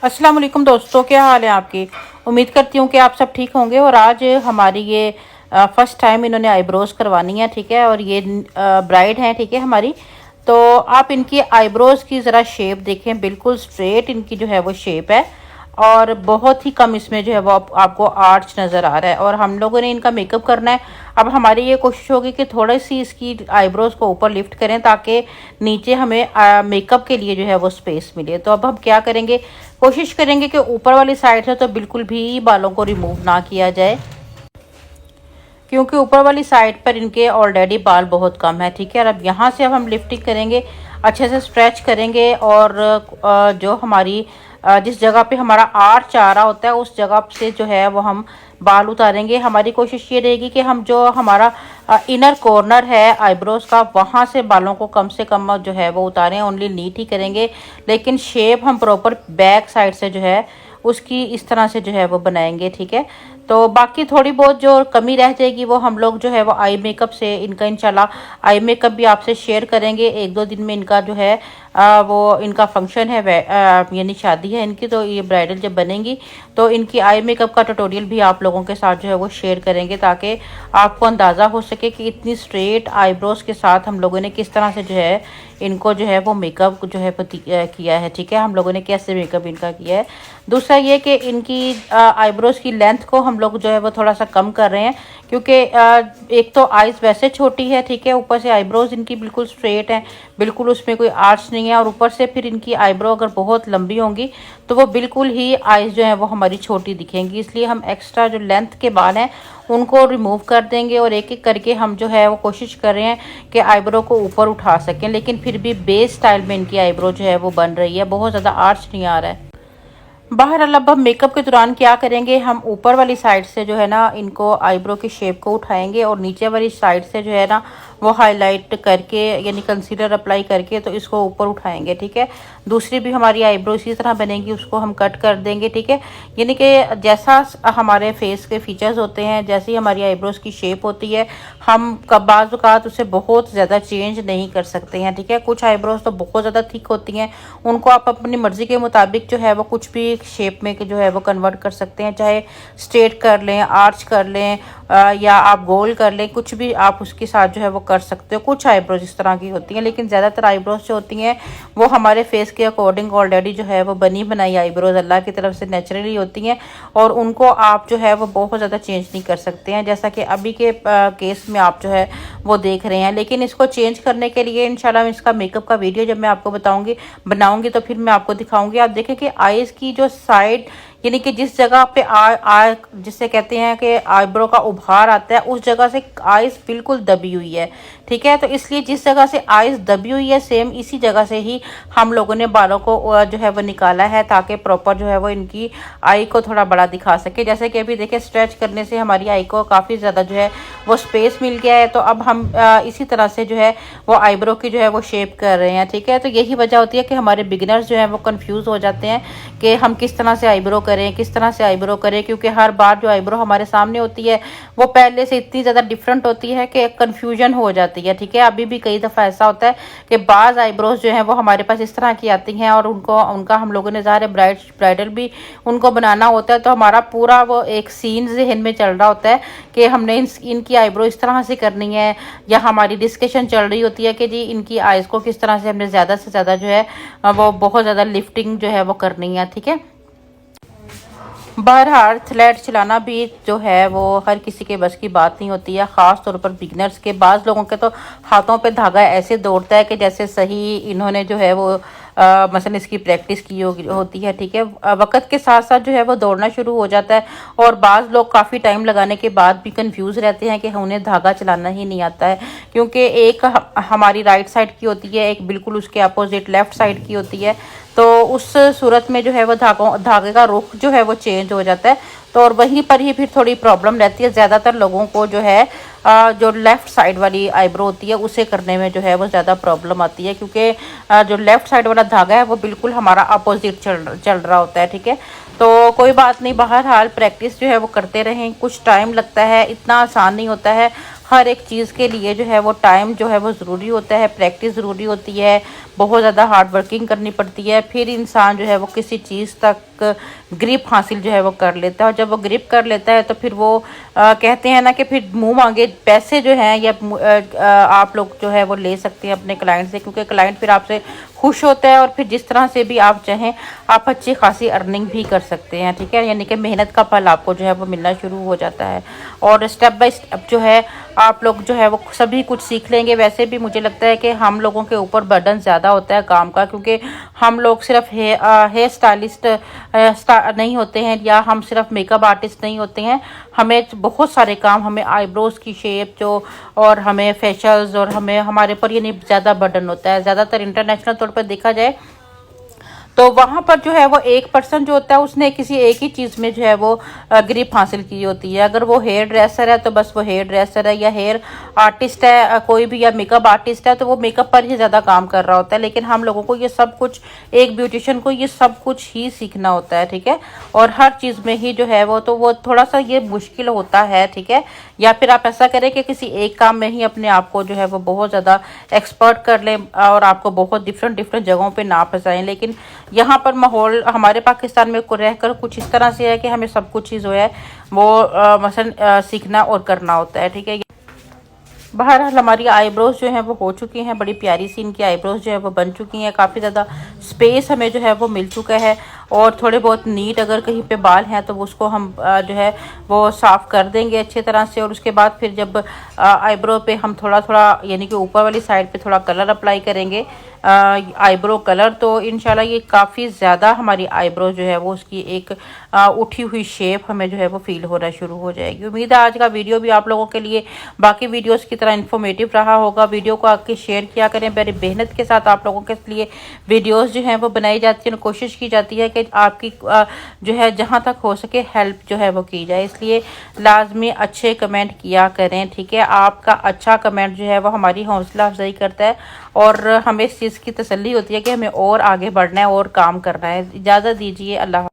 अस्सलाम वालेकुम दोस्तों, क्या हाल है आपकी। उम्मीद करती हूँ कि आप सब ठीक होंगे। और आज हमारी ये फर्स्ट टाइम इन्होंने आईब्रोज करवानी है, ठीक है। और ये ब्राइड हैं, ठीक है हमारी। तो आप इनकी आईब्रोज की ज़रा शेप देखें, बिल्कुल स्ट्रेट इनकी जो है वो शेप है। और बहुत ही कम इसमें जो है वो आपको आर्च नज़र आ रहा है। और हम लोगों ने इनका मेकअप करना है। अब हमारी ये कोशिश होगी कि थोड़ी सी इसकी आईब्रोज को ऊपर लिफ्ट करें ताकि नीचे हमें मेकअप के लिए जो है वो स्पेस मिले। तो अब हम क्या करेंगे, कोशिश करेंगे कि ऊपर वाली साइड से तो बिल्कुल भी बालों को रिमूव ना किया जाए, क्योंकि ऊपर वाली साइड पर इनके ऑलरेडी बाल बहुत कम है, ठीक है। और अब यहाँ से अब हम लिफ्टिंग करेंगे, अच्छे से स्ट्रेच करेंगे। और जो हमारी जिस जगह पे हमारा आर्च आ रहा होता है उस जगह से जो है वो हम बाल उतारेंगे। हमारी कोशिश ये रहेगी कि हम जो हमारा इनर कॉर्नर है आईब्रोज का, वहाँ से बालों को कम से कम जो है वो उतारें। ओनली नीट ही करेंगे, लेकिन शेप हम प्रॉपर बैक साइड से जो है उसकी इस तरह से जो है वो बनाएंगे, ठीक है। तो बाकी थोड़ी बहुत जो कमी रह जाएगी वो हम लोग जो है वो आई मेकअप से इनका इंशाल्लाह आई मेकअप भी आपसे शेयर करेंगे। एक दो दिन में इनका जो है वो इनका फंक्शन है, यानी शादी है इनकी। तो ये ब्राइडल जब बनेंगी तो इनकी आई मेकअप का ट्यूटोरियल भी आप लोगों के साथ जो है वो शेयर करेंगे, ताकि आपको अंदाज़ा हो सके कि इतनी स्ट्रेट आईब्रोज के साथ हम लोगों ने किस तरह से जो है इनको जो है वो मेकअप जो है किया है, ठीक है। हम लोगों ने कैसे मेकअप इनका किया है। दूसरा ये कि इनकी आईब्रोज की लेंथ को हम लोग जो है वो थोड़ा सा कम कर रहे हैं, क्योंकि एक तो आइज़ वैसे छोटी है, ठीक है। ऊपर से आईब्रोज इनकी बिल्कुल स्ट्रेट है, बिल्कुल उसमें कोई आर्च नहीं है। और ऊपर से फिर इनकी आईब्रो अगर बहुत लंबी होंगी तो वो बिल्कुल ही आइज़ जो है वो हमारी छोटी दिखेंगी। इसलिए हम एक्स्ट्रा जो लेंथ के बाल हैं उनको रिमूव कर देंगे। और एक एक करके हम जो है वो कोशिश कर रहे हैं कि आईब्रो को ऊपर उठा सकें, लेकिन फिर भी बेस स्टाइल में इनकी आईब्रो जो है वो बन रही है, बहुत ज़्यादा आर्च नहीं आ रहा है। बहरहाल अब हम मेकअप के दौरान क्या करेंगे, हम ऊपर वाली साइड से जो है ना इनको आईब्रो की शेप को उठाएंगे और नीचे वाली साइड से जो है ना वो हाईलाइट करके यानी कंसीलर अप्लाई करके तो इसको ऊपर उठाएंगे, ठीक है। दूसरी भी हमारी आईब्रो इसी तरह बनेगी, उसको हम कट कर देंगे, ठीक है। यानी कि जैसा हमारे फेस के फीचर्स होते हैं, जैसी हमारी आईब्रोज की शेप होती है, हम बाज़ औक़ात उसे बहुत ज़्यादा चेंज नहीं कर सकते हैं, ठीक है। कुछ आईब्रोज तो बहुत ज़्यादा थिक होती हैं, उनको आप अपनी मर्ज़ी के मुताबिक जो है वो कुछ भी शेप में जो है वो कन्वर्ट कर सकते हैं, चाहे स्ट्रेट कर लें, आर्च कर लें, या आप गोल कर लें, कुछ भी आप उसके साथ जो है वो कर सकते हो। कुछ आईब्रोज इस तरह की होती हैं, लेकिन ज़्यादातर आईब्रोज जो होती हैं वो हमारे फेस के अकॉर्डिंग ऑलरेडी जो है वो बनी बनाई आईब्रोज अल्लाह की तरफ से नेचुरली होती हैं, और उनको आप जो है वो बहुत ज़्यादा चेंज नहीं कर सकते हैं, जैसा कि अभी के केस में आप जो है वो देख रहे हैं। लेकिन इसको चेंज करने के लिए इंशाल्लाह इसका मेकअप का वीडियो जब मैं आपको बनाऊंगी तो फिर मैं आपको दिखाऊंगी। आप देखें कि आईज की जो साइड यानी कि जिस जगह पे जिससे कहते हैं कि आईब्रो का उभार आता है, उस जगह से आइज़ बिल्कुल दबी हुई है, ठीक है। तो इसलिए जिस जगह से आइज़ दबी हुई है सेम इसी जगह से ही हम लोगों ने बालों को जो है वो निकाला है, ताकि प्रॉपर जो है वो इनकी आई को थोड़ा बड़ा दिखा सके। जैसे कि अभी देखिए स्ट्रेच करने से हमारी आई को काफ़ी ज़्यादा जो है वो स्पेस मिल गया है। तो अब हम इसी तरह से जो है वो आईब्रो की जो है वो शेप कर रहे हैं, ठीक है। तो यही वजह होती है कि हमारे बिगिनर्स जो है वो कन्फ्यूज़ हो जाते हैं कि हम किस तरह से आईब्रो करें, किस तरह से आईब्रो करें, क्योंकि हर बार जो आईब्रो हमारे सामने होती है वो पहले से इतनी ज़्यादा डिफरेंट होती है कि कन्फ्यूजन हो जाती है, ठीक है। अभी भी कई दफ़ा ऐसा होता है कि बाज़ आईब्रोज जो हैं वो हमारे पास इस तरह की आती हैं और उनका हम लोगों ने ज़ाहिर ब्राइडल भी उनको बनाना होता है। तो हमारा पूरा वो एक सीन जहन में चल रहा होता है कि हमने इनकी आईब्रो इस तरह से करनी है, या हमारी डिस्कशन चल रही होती है कि जी इनकी आइज़ को किस तरह से हमने ज़्यादा से ज़्यादा जो है वो बहुत ज़्यादा लिफ्टिंग जो है वो करनी है, ठीक है। बहरहाल थ्रेड चलाना भी जो है वो हर किसी के बस की बात नहीं होती है, ख़ास तौर पर बिगनर्स के। बाज़ लोगों के तो हाथों पे धागा ऐसे दौड़ता है कि जैसे सही इन्होंने जो है वो मसलन इसकी प्रैक्टिस की होती है, ठीक है। वक्त के साथ साथ जो है वो दौड़ना शुरू हो जाता है, और बाज़ लोग काफ़ी टाइम लगाने के बाद भी कंफ्यूज रहते हैं कि उन्हें धागा चलाना ही नहीं आता है, क्योंकि एक हमारी राइट साइड की होती है, एक बिल्कुल उसके अपोजिट लेफ़्ट साइड की होती है। तो उस सूरत में जो है वो धागे का रुख जो है वो चेंज हो जाता है। तो और वहीं पर ही फिर थोड़ी प्रॉब्लम रहती है। ज़्यादातर लोगों को जो है जो लेफ़्ट साइड वाली आईब्रो होती है उसे करने में जो है वो ज़्यादा प्रॉब्लम आती है, क्योंकि जो लेफ़्ट साइड वाला धागा है वो बिल्कुल हमारा अपोजिट चल रहा होता है, ठीक है। तो कोई बात नहीं, बहरहाल प्रैक्टिस जो है वो करते रहें, कुछ टाइम लगता है, इतना आसान नहीं होता है। हर एक चीज़ के लिए जो है वो टाइम जो है वो ज़रूरी होता है, प्रैक्टिस ज़रूरी होती है, बहुत ज़्यादा हार्ड वर्किंग करनी पड़ती है, फिर इंसान जो है वो किसी चीज़ तक ग्रिप हासिल जो है वो कर लेता है। और जब वो ग्रिप कर लेता है तो फिर वो कहते हैं ना कि फिर मुंह मांगे पैसे जो हैं या आप लोग जो है वो ले सकते हैं अपने क्लाइंट से, क्योंकि क्लाइंट फिर आपसे खुश होता है और फिर जिस तरह से भी आप चाहें आप अच्छी खासी अर्निंग भी कर सकते हैं, ठीक है। यानी कि मेहनत का फल आपको जो है वो मिलना शुरू हो जाता है और स्टेप बाय स्टेप जो है आप लोग जो है वो सभी कुछ सीख लेंगे। वैसे भी मुझे लगता है कि हम लोगों के ऊपर बर्डन ज़्यादा होता है काम का, क्योंकि हम लोग सिर्फ हेयर स्टाइलिस्ट नहीं होते हैं या हम सिर्फ मेकअप आर्टिस्ट नहीं होते हैं, हमें बहुत सारे काम, हमें आईब्रोज़ की शेप जो और हमें फेशियल्स और हमें हमारे ऊपर ये नहीं ज़्यादा बर्डन होता है। ज़्यादातर इंटरनेशनल तौर पर देखा जाए तो वहाँ पर जो है वो एक पर्सन जो होता है उसने किसी एक ही चीज़ में जो है वो ग्रिप हासिल की होती है। अगर वो हेयर ड्रेसर है तो बस वो हेयर ड्रेसर है, या हेयर आर्टिस्ट है कोई भी, या मेकअप आर्टिस्ट है तो वो मेकअप पर ही ज़्यादा काम कर रहा होता है। लेकिन हम लोगों को ये सब कुछ, एक ब्यूटिशियन को ये सब कुछ ही सीखना होता है, ठीक है। और हर चीज़ में ही जो है वो तो वो थोड़ा सा ये मुश्किल होता है, ठीक है। या फिर आप ऐसा करें कि किसी एक काम में ही अपने आप को जो है वो बहुत ज़्यादा एक्सपर्ट कर लें और आपको बहुत डिफरेंट जगहों पे ना फंसाएं। लेकिन यहाँ पर माहौल हमारे पाकिस्तान में रहकर कुछ इस तरह से है कि हमें सब कुछ चीज़ जो है वो मसलन सीखना और करना होता है, ठीक है। बहरहाल हमारी आईब्रोज जो हैं वो हो चुकी हैं, बड़ी प्यारी सी इनकी आईब्रोज जो है वो बन चुकी हैं, काफ़ी ज़्यादा स्पेस हमें जो है वो मिल चुका है। और थोड़े बहुत नीट अगर कहीं पे बाल हैं तो उसको हम जो है वो साफ़ कर देंगे अच्छी तरह से। और उसके बाद फिर जब आईब्रो पे हम थोड़ा थोड़ा यानी कि ऊपर वाली साइड पे थोड़ा कलर अप्लाई करेंगे, आईब्रो कलर, तो इंशाल्लाह ये काफ़ी ज़्यादा हमारी आईब्रो जो है वो उसकी एक उठी हुई शेप हमें जो है वो फील होना शुरू हो जाएगी। उम्मीद है आज का वीडियो भी आप लोगों के लिए बाकी वीडियोस की तरह इन्फॉर्मेटिव रहा होगा। वीडियो को आके शेयर किया करें, बड़ी मेहनत के साथ आप लोगों के लिए वीडियोस जो हैं वो बनाई जाती है और कोशिश की जाती है कि आपकी जो है जहाँ तक हो सके हेल्प जो है वो की जाए। इसलिए लाजमी अच्छे कमेंट किया करें, ठीक है। आपका अच्छा कमेंट जो है वो हमारी हौसला अफजाई करता है और हमें इस चीज़ की तसल्ली होती है कि हमें और आगे बढ़ना है और काम करना है। इजाज़त दीजिए, अल्लाह।